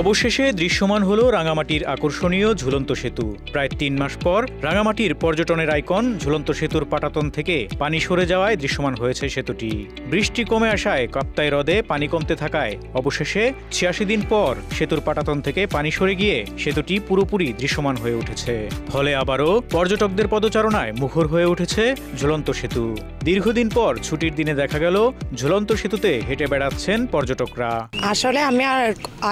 অবশেষে দৃশ্যমান হলো রাঙামাটির আকর্ষণীয় ঝুলন্ত সেতু। প্রায় ৩ মাস পর রাঙামাটির পর্যটনের আইকন ঝুলন্ত সেতুর পাটাতন থেকে পানি সরে যাওয়ায় দৃশ্যমান হয়েছে সেতুটি। বৃষ্টি কমে আসায় কাপ্তাই হ্রদে পানি কমতে থাকায় অবশেষে ৮৬ দিন পর সেতুর পাটাতন থেকে পানি সরে গিয়ে সেতুটি পুরোপুরি দৃশ্যমান হয়ে উঠেছে। ফলে আবারও পর্যটকদের পদচারণায় মুখর হয়ে উঠেছে ঝুলন্ত সেতু। দীর্ঘদিন পর ছুটির দিনে দেখা গেল ঝুলন্ত সেতুতে হেঁটে বেড়াচ্ছেন পর্যটকরা। আসলে আমি আর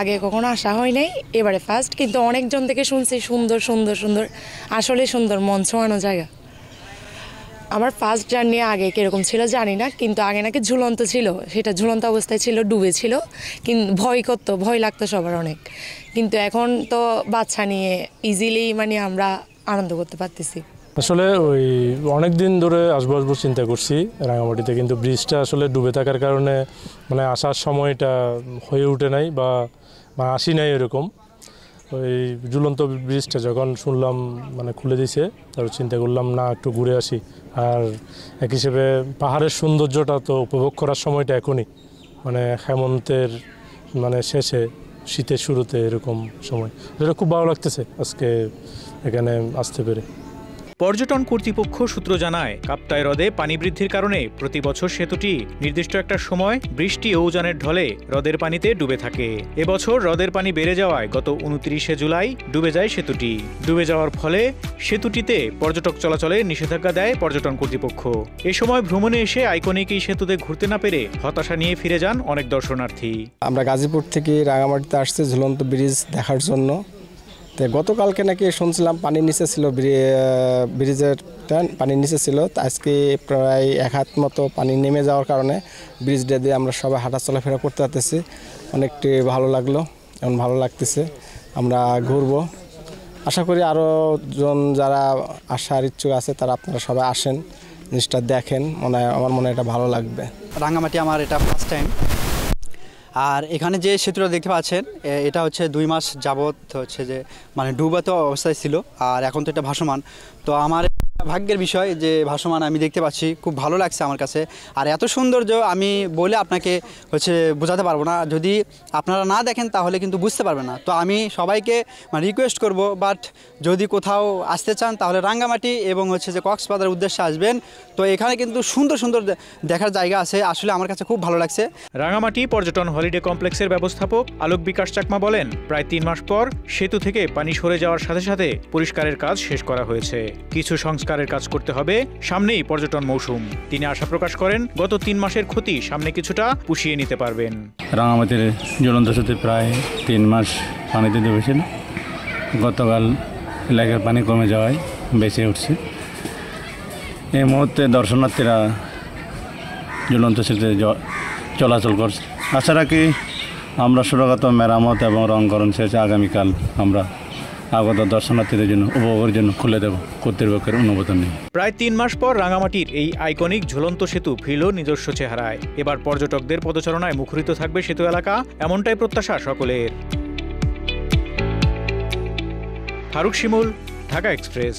আগে কখনো আসা হয় নাই, এবারে ফার্স্ট, কিন্তু অনেকজন থেকে শুনছি সুন্দর সুন্দর সুন্দর, আসলে সুন্দর, মন ছোঁয়ানো জায়গা। আমার ফার্স্ট জার্নি আগে কিরকম ছিল জানি না, কিন্তু আগে নাকি ঝুলন্ত ছিল, সেটা ঝুলন্ত অবস্থায় ছিল, ডুবে ছিল, কিন্তু ভয় লাগতো সবার অনেক। কিন্তু এখন তো বাচ্চা নিয়ে ইজিলি আমরা আনন্দ করতে পারতেছি। আসলে ওই অনেক দিন ধরে আসবো চিন্তা করছি রাঙামাটিতে, কিন্তু ব্রিজটা আসলে ডুবে থাকার কারণে আসার সময়টা হয়ে ওঠে নাই বা আসি নাই এরকম। ওই ঝুলন্ত ব্রিজটা যখন শুনলাম খুলে দিছে, তারপর চিন্তা করলাম না একটু ঘুরে আসি। আর এক হিসেবে পাহাড়ের সৌন্দর্যটা তো উপভোগ করার সময়টা এখনই, হেমন্তের শেষে, শীতের শুরুতে এরকম সময়, যেটা খুব ভালো লাগতেছে আজকে এখানে আসতে পেরে। পর্যটন কর্তৃপক্ষ সূত্র জানায়, কাপ্তাই হ্রদে পানি বৃদ্ধির কারণে প্রতি বছর সেতুটি নির্দিষ্ট একটা সময় বৃষ্টি ও উজানের ঢলে হ্রদের পানিতে ডুবে থাকে। এবছর হ্রদের পানি বেড়ে যাওয়ায় গত ২৯শে জুলাই ডুবে যায় সেতুটি। ডুবে যাওয়ার ফলে সেতুটিতে পর্যটক চলাচলে নিষেধাজ্ঞা দেয় পর্যটন কর্তৃপক্ষ। এ সময় ভ্রমণে এসে আইকনিক এই সেতুতে ঘুরতে না পেরে হতাশা নিয়ে ফিরে যান অনেক দর্শনার্থী। আমরা গাজীপুর থেকে রাঙামাটিতে আসছি ঝুলন্ত ব্রিজ দেখার জন্য। গতকালকে নাকি শুনছিলাম পানির নিচে ছিল, ব্রিজের পানির নিচে ছিল। আজকে প্রায় ১ হাত মতো পানি নেমে যাওয়ার কারণে ব্রিজটা দিয়ে আমরা সবাই হাঁটা চলাফেরা করতে পারতেছি। অনেকটি ভালো লাগলো, এখন ভালো লাগতেছে। আমরা ঘুরবো, আশা করি আরও জন যারা আসার ইচ্ছুক আছে তারা আপনারা সবাই আসেন, জিনিসটা দেখেন। আমার মনে এটা ভালো লাগবে। রাঙামাটি আমার এটা ফার্স্ট টাইম। আর এখানে যে সেতুটা দেখতে পাচ্ছেন, এটা হচ্ছে ২ মাস যাবৎ হচ্ছে যে ডুবাত অবস্থায় ছিল, আর এখন তো এটা ভাসমান। তো আমার ভাগ্যের বিষয় যে ভাসমান আমি দেখতে পাচ্ছি, খুব ভালো লাগছে আমার কাছে। আর এত সৌন্দর্য আমি বলে আপনাকে বোঝাতে পারবো না, যদি আপনারা না দেখেন তাহলে কিন্তু বুঝতে পারবেন না। তো আমি সবাইকে রিকোয়েস্ট করব, বাট যদি কোথাও আসতে চান তাহলে রাঙ্গামাটি এবং যে কক্সবাজারের উদ্দেশ্যে আসবেন। তো এখানে কিন্তু সুন্দর সুন্দর দেখার জায়গা আছে, আসলে আমার কাছে খুব ভালো লাগছে। রাঙামাটি পর্যটন হলিডে কমপ্লেক্সের ব্যবস্থাপক আলোক বিকাশ চাকমা বলেন, প্রায় ৩ মাস পর সেতু থেকে পানি সরে যাওয়ার সাথে সাথে পরিষ্কারের কাজ শেষ করা হয়েছে। কিছু সংস্কারের কাজ করতে হবে, সামনেই পর্যটন মৌসুম। তিনি আশা প্রকাশ করেন, গত ৩ মাসের ক্ষতি সামনে কিছুটা পুষিয়ে নিতে পারবেন। রাঙামাটির ঝুলন্ত সেতু প্রায় ৩ মাস পানিতে ডুবেছিল। গতকাল এলাকার পানি কমে যাওয়ায় বেঁচে উঠছে। এই মুহূর্তে দর্শনার্থীরা ঝুলন্ত সেতুতে চলাচল করছে। আশা রাখি আমরা সুরক্ষিত মেরামত এবং রংকরণ শেষে আগামীকাল আমরা আগত দর্শনার্থীদের জন্য উপভোগের জন্য খুলে দেব কর্তৃপক্ষের অনুমোদন নেই। প্রায় ৩ মাস পর রাঙামাটির এই আইকনিক ঝুলন্ত সেতু ফিরল নিজস্ব চেহারায়। এবার পর্যটকদের পদচারণায় মুখরিত থাকবে সেতু এলাকা, এমনটাই প্রত্যাশা সকলের। ফারুক শিমুল, ঢাকা এক্সপ্রেস।